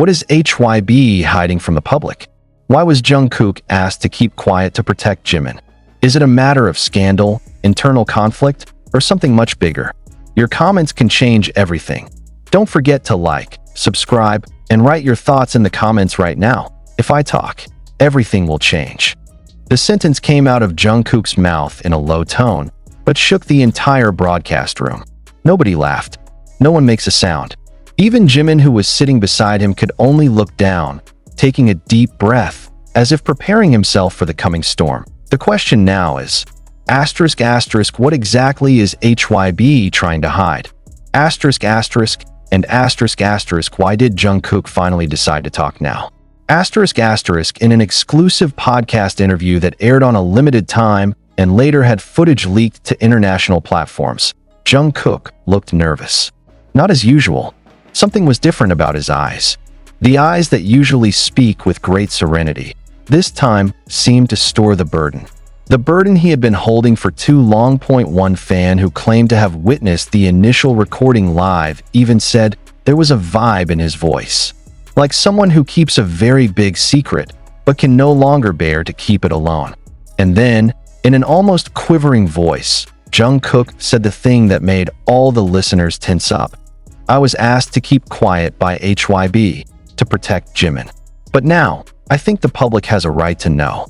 What is HYBE hiding from the public? Why was Jungkook asked to keep quiet to protect Jimin? Is it a matter of scandal, internal conflict, or something much bigger? Your comments can change everything. Don't forget to like, subscribe, and write your thoughts in the comments right now. If I talk, everything will change. The sentence came out of Jungkook's mouth in a low tone, but shook the entire broadcast room. Nobody laughed. No one makes a sound. Even Jimin, who was sitting beside him, could only look down, taking a deep breath, as if preparing himself for the coming storm. The question now is, what exactly is HYBE trying to hide? Why did Jungkook finally decide to talk now? In an exclusive podcast interview that aired on a limited time and later had footage leaked to international platforms, Jungkook looked nervous. Not as usual. Something was different about his eyes. The eyes that usually speak with great serenity, this time seemed to store the burden. The burden he had been holding for too long. One fan who claimed to have witnessed the initial recording live even said there was a vibe in his voice, like someone who keeps a very big secret but can no longer bear to keep it alone. And then, in an almost quivering voice, Jungkook said the thing that made all the listeners tense up. I was asked to keep quiet by HYBE to protect Jimin. But now, I think the public has a right to know.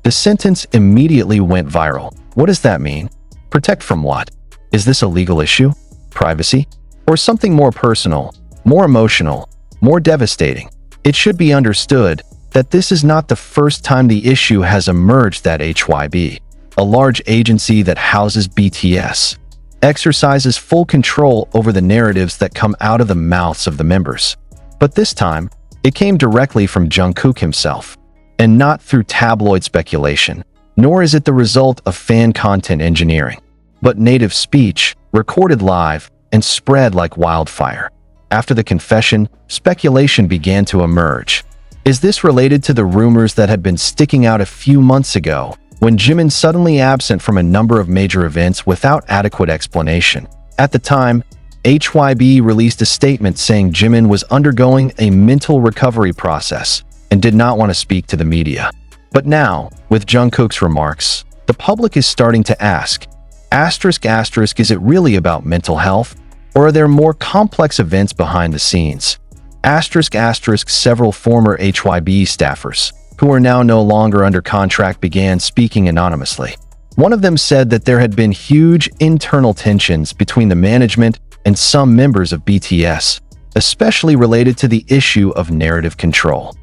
The sentence immediately went viral. What does that mean? Protect from what? Is this a legal issue? Privacy? Or something more personal, more emotional, more devastating? It should be understood that this is not the first time the issue has emerged that HYBE, a large agency that houses BTS, exercises full control over the narratives that come out of the mouths of the members. But this time, it came directly from Jungkook himself, and not through tabloid speculation, nor is it the result of fan content engineering, but native speech, recorded live, and spread like wildfire. After the confession, speculation began to emerge. Is this related to the rumors that had been sticking out a few months ago, when Jimin suddenly absent from a number of major events without adequate explanation? At the time, HYBE released a statement saying Jimin was undergoing a mental recovery process and did not want to speak to the media. But now, with Jungkook's remarks, the public is starting to ask, is it really about mental health, or are there more complex events behind the scenes? Several former HYBE staffers, who are now no longer under contract, began speaking anonymously. One of them said that there had been huge internal tensions between the management and some members of BTS, especially related to the issue of narrative control.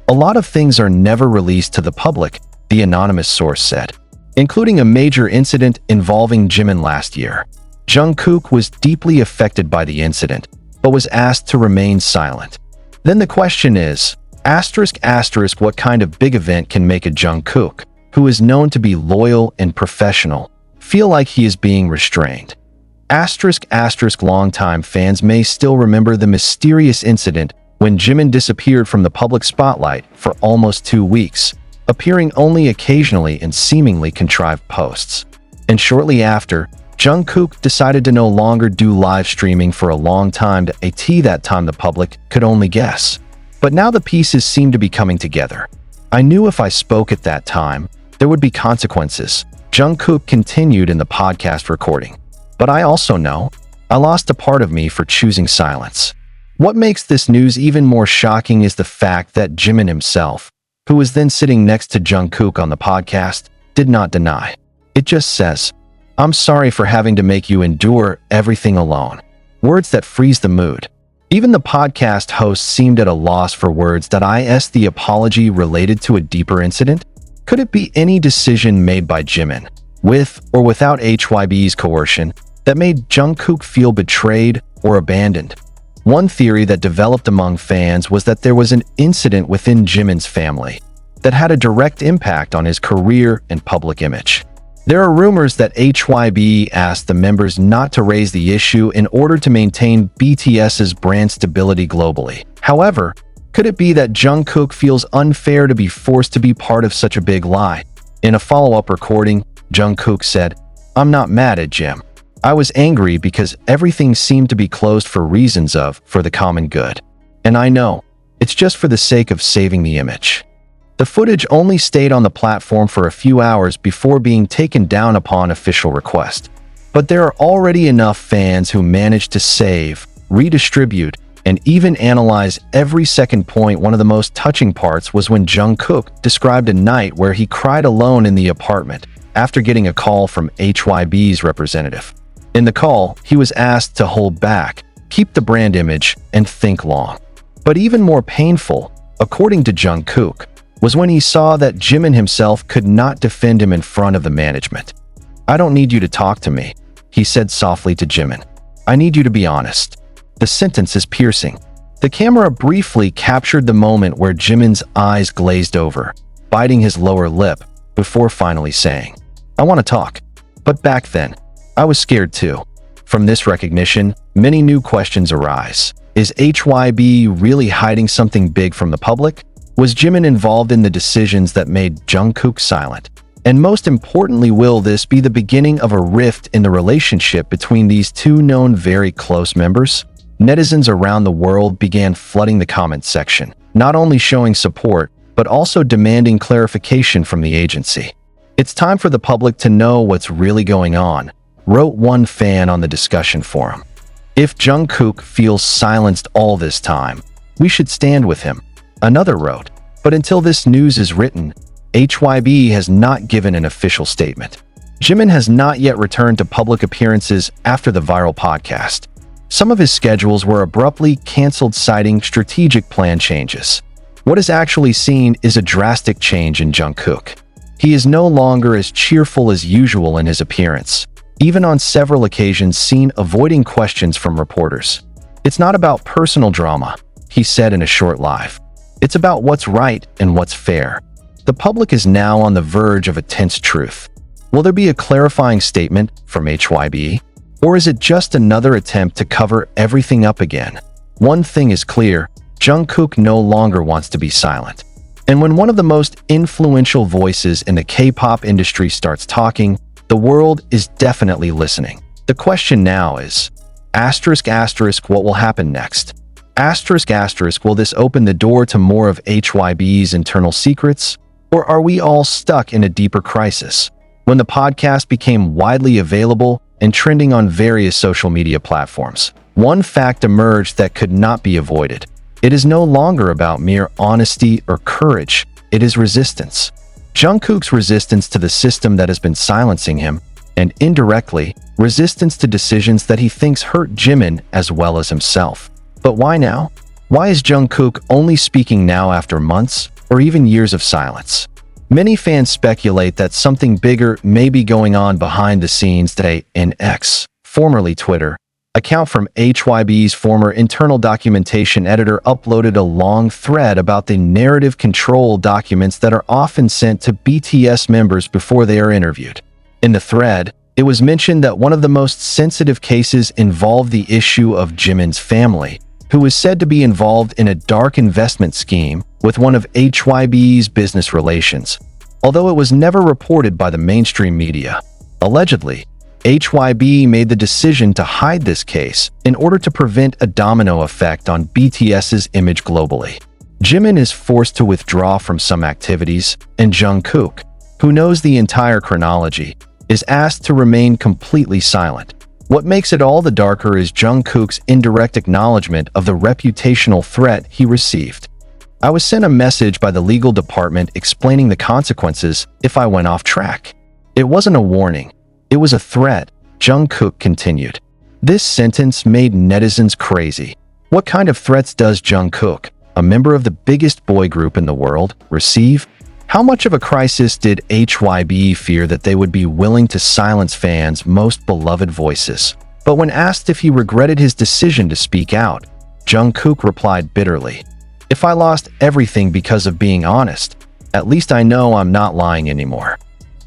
A lot of things are never released to the public, the anonymous source said, including a major incident involving Jimin last year. Jungkook was deeply affected by the incident, but was asked to remain silent. Then the question is, what kind of big event can make a Jungkook, who is known to be loyal and professional, feel like he is being restrained? Longtime fans may still remember the mysterious incident when Jimin disappeared from the public spotlight for almost 2 weeks, appearing only occasionally in seemingly contrived posts. And shortly after, Jungkook decided to no longer do live streaming for a long time. That time the public could only guess. But now the pieces seem to be coming together. I knew if I spoke at that time, there would be consequences, Jungkook continued in the podcast recording. But I also know I lost a part of me for choosing silence. What makes this news even more shocking is the fact that Jimin himself, who was then sitting next to Jungkook on the podcast, did not deny. It just says, "I'm sorry for having to make you endure everything alone." Words that freeze the mood. Even the podcast host seemed at a loss for words. Is the apology related to a deeper incident? Could it be any decision made by Jimin, with or without HYBE's coercion, that made Jungkook feel betrayed or abandoned? One theory that developed among fans was that there was an incident within Jimin's family that had a direct impact on his career and public image. There are rumors that HYBE asked the members not to raise the issue in order to maintain BTS's brand stability globally. However, could it be that Jungkook feels unfair to be forced to be part of such a big lie? In a follow-up recording, Jungkook said, "I'm not mad at Jim. I was angry because everything seemed to be closed for reasons of, for the common good. And I know, It's just for the sake of saving the image. The footage only stayed on the platform for a few hours before being taken down upon official request. But there are already enough fans who managed to save, redistribute, and even analyze every second point. One of the most touching parts was when Jungkook described a night where he cried alone in the apartment after getting a call from HYBE's representative. In the call, he was asked to hold back, keep the brand image, and think long. But even more painful, according to Jungkook, was when he saw that Jimin himself could not defend him in front of the management. "I don't need you to talk to me," he said softly to Jimin. "I need you to be honest." The sentence is piercing. The camera briefly captured the moment where Jimin's eyes glazed over, biting his lower lip, before finally saying, "I want to talk." But back then, I was scared too. From this recognition, many new questions arise. Is HYBE really hiding something big from the public? Was Jimin involved in the decisions that made Jungkook silent? And most importantly, will this be the beginning of a rift in the relationship between these two known very close members? Netizens around the world began flooding the comment section, not only showing support, but also demanding clarification from the agency. "It's time for the public to know what's really going on," wrote one fan on the discussion forum. "If Jungkook feels silenced all this time, we should stand with him," another wrote. But until this news is written, HYBE has not given an official statement. Jimin has not yet returned to public appearances after the viral podcast. Some of his schedules were abruptly canceled, citing strategic plan changes. What is actually seen is a drastic change in Jungkook. He is no longer as cheerful as usual in his appearance, even on several occasions seen avoiding questions from reporters. "It's not about personal drama," he said in a short live. "It's about what's right and what's fair." The public is now on the verge of a tense truth. Will there be a clarifying statement from HYBE? Or is it just another attempt to cover everything up again? One thing is clear, Jungkook no longer wants to be silent. And when one of the most influential voices in the K-pop industry starts talking, the world is definitely listening. The question now is, what will happen next? Will this open the door to more of HYBE's internal secrets? Or are we all stuck in a deeper crisis? When the podcast became widely available and trending on various social media platforms, one fact emerged that could not be avoided. It is no longer about mere honesty or courage, it is resistance. Jungkook's resistance to the system that has been silencing him, and indirectly, resistance to decisions that he thinks hurt Jimin as well as himself. But why now? Why is Jungkook only speaking now after months or even years of silence? Many fans speculate that something bigger may be going on behind the scenes today. In X, formerly Twitter, account from HYBE's former internal documentation editor uploaded a long thread about the narrative control documents that are often sent to BTS members before they are interviewed. In the thread, it was mentioned that one of the most sensitive cases involved the issue of Jimin's family, who was said to be involved in a dark investment scheme with one of HYBE's business relations, although it was never reported by the mainstream media. Allegedly, HYBE made the decision to hide this case in order to prevent a domino effect on BTS's image globally. Jimin is forced to withdraw from some activities, and Jungkook, who knows the entire chronology, is asked to remain completely silent. What makes it all the darker is Jungkook's indirect acknowledgement of the reputational threat he received. "I was sent a message by the legal department explaining the consequences if I went off track. It wasn't a warning. It was a threat," Jungkook continued. This sentence made netizens crazy. What kind of threats does Jungkook, a member of the biggest boy group in the world, receive? How much of a crisis did HYBE fear that they would be willing to silence fans' most beloved voices? But when asked if he regretted his decision to speak out, Jungkook replied bitterly, "If I lost everything because of being honest, at least I know I'm not lying anymore."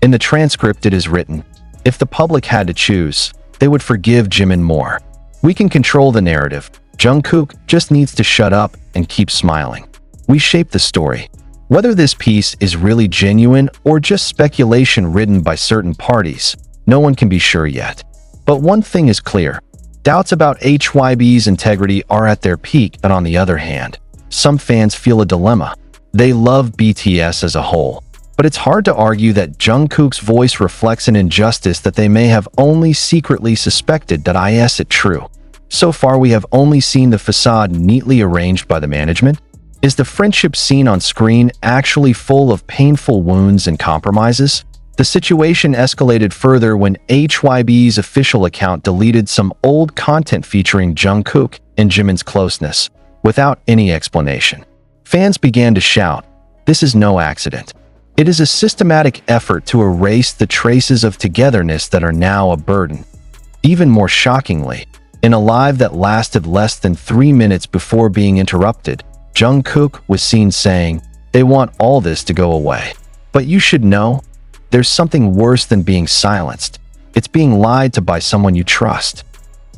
In the transcript it is written, "If the public had to choose, they would forgive Jimin more. We can control the narrative. Jungkook just needs to shut up and keep smiling. We shape the story." Whether this piece is really genuine or just speculation written by certain parties, no one can be sure yet. But one thing is clear. Doubts about HYBE's integrity are at their peak, but on the other hand, some fans feel a dilemma. They love BTS as a whole, but it's hard to argue that Jungkook's voice reflects an injustice that they may have only secretly suspected that is it true. So far, we have only seen the facade neatly arranged by the management. Is the friendship seen on screen actually full of painful wounds and compromises? The situation escalated further when HYBE's official account deleted some old content featuring Jungkook and Jimin's closeness, without any explanation. Fans began to shout, "This is no accident. It is a systematic effort to erase the traces of togetherness that are now a burden." Even more shockingly, in a live that lasted less than 3 minutes before being interrupted, Jungkook was seen saying, "They want all this to go away. But you should know, there's something worse than being silenced. It's being lied to by someone you trust."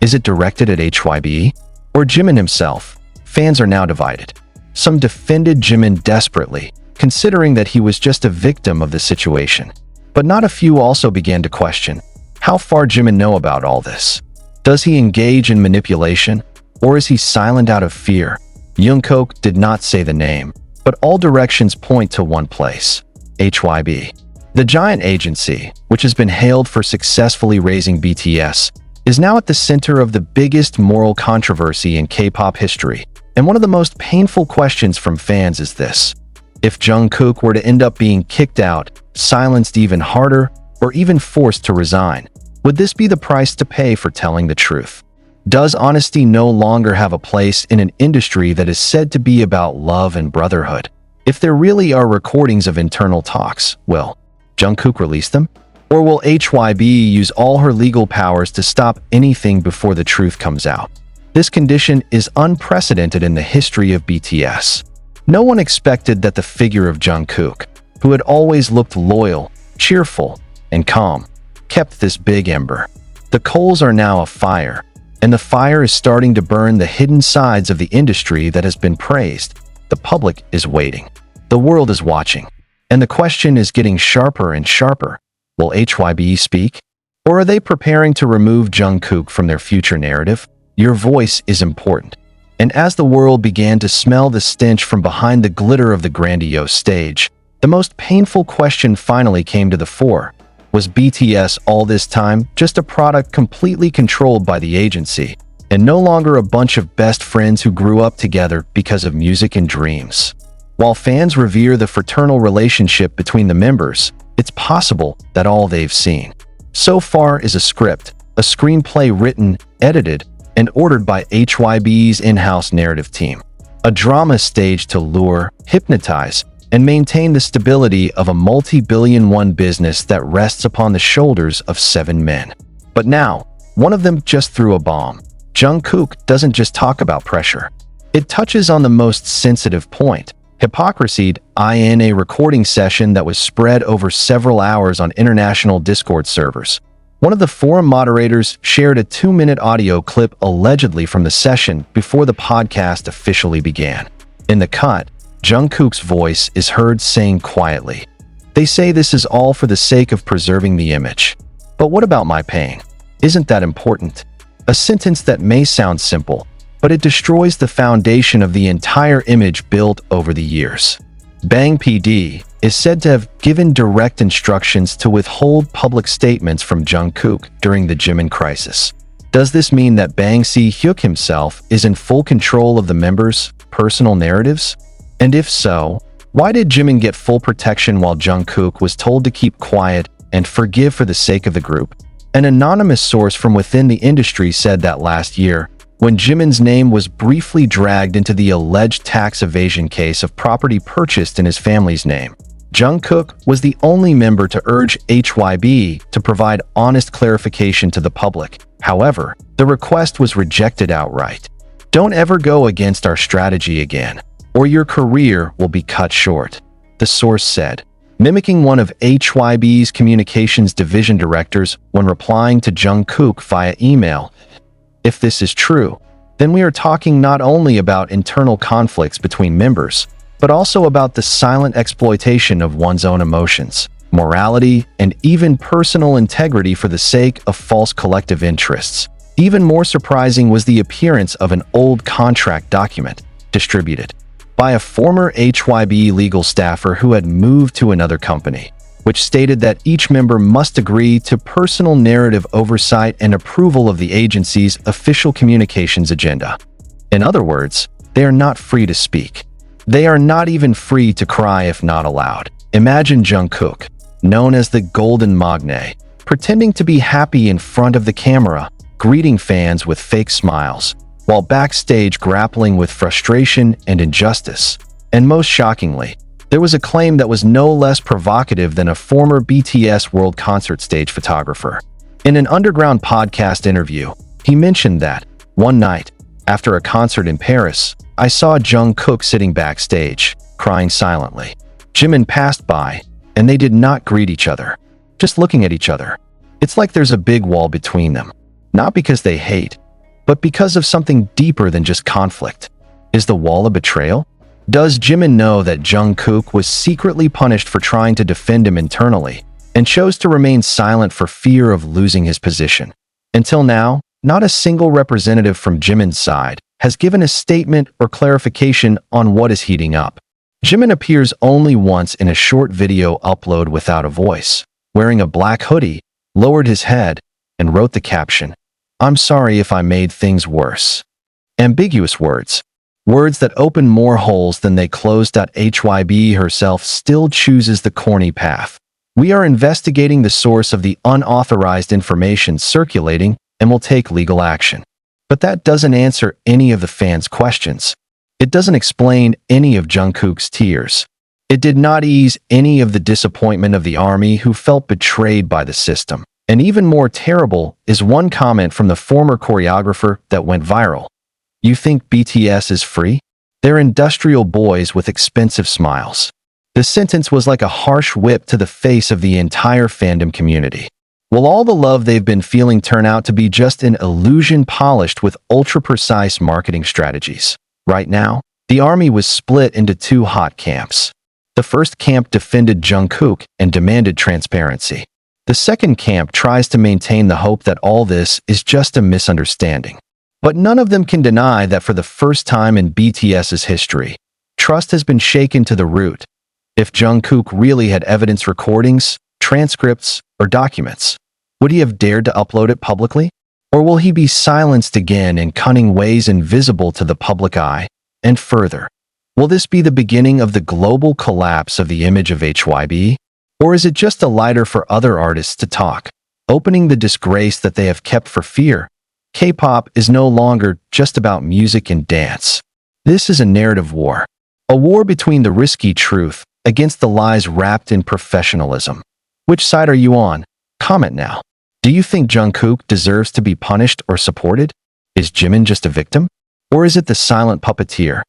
Is it directed at HYBE or Jimin himself? Fans are now divided. Some defended Jimin desperately, considering that he was just a victim of the situation. But not a few also began to question, how far Jimin know about all this? Does he engage in manipulation, or is he silent out of fear? Jungkook did not say the name, but all directions point to one place: HYBE. The giant agency, which has been hailed for successfully raising BTS, is now at the center of the biggest moral controversy in K-pop history. And one of the most painful questions from fans is this: if Jungkook were to end up being kicked out, silenced even harder, or even forced to resign, would this be the price to pay for telling the truth? Does honesty no longer have a place in an industry that is said to be about love and brotherhood? If there really are recordings of internal talks, will Jungkook release them? Or will HYBE use all her legal powers to stop anything before the truth comes out? This condition is unprecedented in the history of BTS. No one expected that the figure of Jungkook, who had always looked loyal, cheerful, and calm, kept this big ember. The coals are now afire, and the fire is starting to burn the hidden sides of the industry that has been praised. The public is waiting. The world is watching. And the question is getting sharper and sharper. Will HYBE speak? Or are they preparing to remove Jungkook from their future narrative? Your voice is important. And as the world began to smell the stench from behind the glitter of the grandiose stage, the most painful question finally came to the fore. Was BTS all this time just a product completely controlled by the agency, and no longer a bunch of best friends who grew up together because of music and dreams? While fans revere the fraternal relationship between the members, it's possible that all they've seen so far is a script, a screenplay written, edited, and ordered by HYBE's in-house narrative team. A drama staged to lure, hypnotize, and maintain the stability of a multi-billion-won business that rests upon the shoulders of 7 men. But now, one of them just threw a bomb. Jungkook doesn't just talk about pressure. It touches on the most sensitive point: hypocrisy in a recording session that was spread over several hours on international Discord servers. One of the forum moderators shared a 2-minute audio clip allegedly from the session before the podcast officially began. In the cut, Jungkook's voice is heard saying quietly, "They say this is all for the sake of preserving the image. But what about my pain? Isn't that important?" A sentence that may sound simple, but it destroys the foundation of the entire image built over the years. Bang PD is said to have given direct instructions to withhold public statements from Jungkook during the Jimin crisis. Does this mean that Bang Si-hyuk himself is in full control of the members' personal narratives? And if so, why did Jimin get full protection while Jungkook was told to keep quiet and forgive for the sake of the group? An anonymous source from within the industry said that last year, when Jimin's name was briefly dragged into the alleged tax evasion case of property purchased in his family's name, Jungkook was the only member to urge HYBE to provide honest clarification to the public. However, the request was rejected outright. "Don't ever go against our strategy again, or your career will be cut short," the source said, mimicking one of HYBE's communications division directors when replying to Jungkook via email. If this is true, then we are talking not only about internal conflicts between members, but also about the silent exploitation of one's own emotions, morality, and even personal integrity for the sake of false collective interests. Even more surprising was the appearance of an old contract document, distributed by a former HYBE legal staffer who had moved to another company, which stated that each member must agree to personal narrative oversight and approval of the agency's official communications agenda. In other words, they are not free to speak. They are not even free to cry if not allowed. Imagine Jungkook, known as the Golden Magne, pretending to be happy in front of the camera, greeting fans with fake smiles, while backstage grappling with frustration and injustice. And most shockingly, there was a claim that was no less provocative than a former BTS World Concert stage photographer. In an underground podcast interview, he mentioned that, one night, after a concert in Paris, I saw Jungkook sitting backstage, crying silently. Jimin passed by, and they did not greet each other, just looking at each other. It's like there's a big wall between them, not because they hate, but because of something deeper than just conflict. Is the wall a betrayal? Does Jimin know that Jungkook was secretly punished for trying to defend him internally and chose to remain silent for fear of losing his position? Until now, not a single representative from Jimin's side has given a statement or clarification on what is heating up. Jimin appears only once in a short video upload without a voice, wearing a black hoodie, lowered his head, and wrote the caption, "I'm sorry if I made things worse." Ambiguous words. Words that open more holes than they close. HYBE herself still chooses the corny path. We are investigating the source of the unauthorized information circulating and will take legal action. But that doesn't answer any of the fans' questions. It doesn't explain any of Jungkook's tears. It did not ease any of the disappointment of the army who felt betrayed by the system. And even more terrible is one comment from the former choreographer that went viral. You think BTS is free? They're industrial boys with expensive smiles. The sentence was like a harsh whip to the face of the entire fandom community. Will all the love they've been feeling turn out to be just an illusion polished with ultra-precise marketing strategies? Right now, the army was split into two hot camps. The first camp defended Jungkook and demanded transparency. The second camp tries to maintain the hope that all this is just a misunderstanding. But none of them can deny that for the first time in BTS's history, trust has been shaken to the root. If Jungkook really had evidence recordings, transcripts, or documents, would he have dared to upload it publicly? Or will he be silenced again in cunning ways invisible to the public eye? And further, will this be the beginning of the global collapse of the image of HYBE? Or is it just a lighter for other artists to talk, opening the disgrace that they have kept for fear? K-pop is no longer just about music and dance. This is a narrative war. A war between the risky truth against the lies wrapped in professionalism. Which side are you on? Comment now. Do you think Jungkook deserves to be punished or supported? Is Jimin just a victim? Or is it the silent puppeteer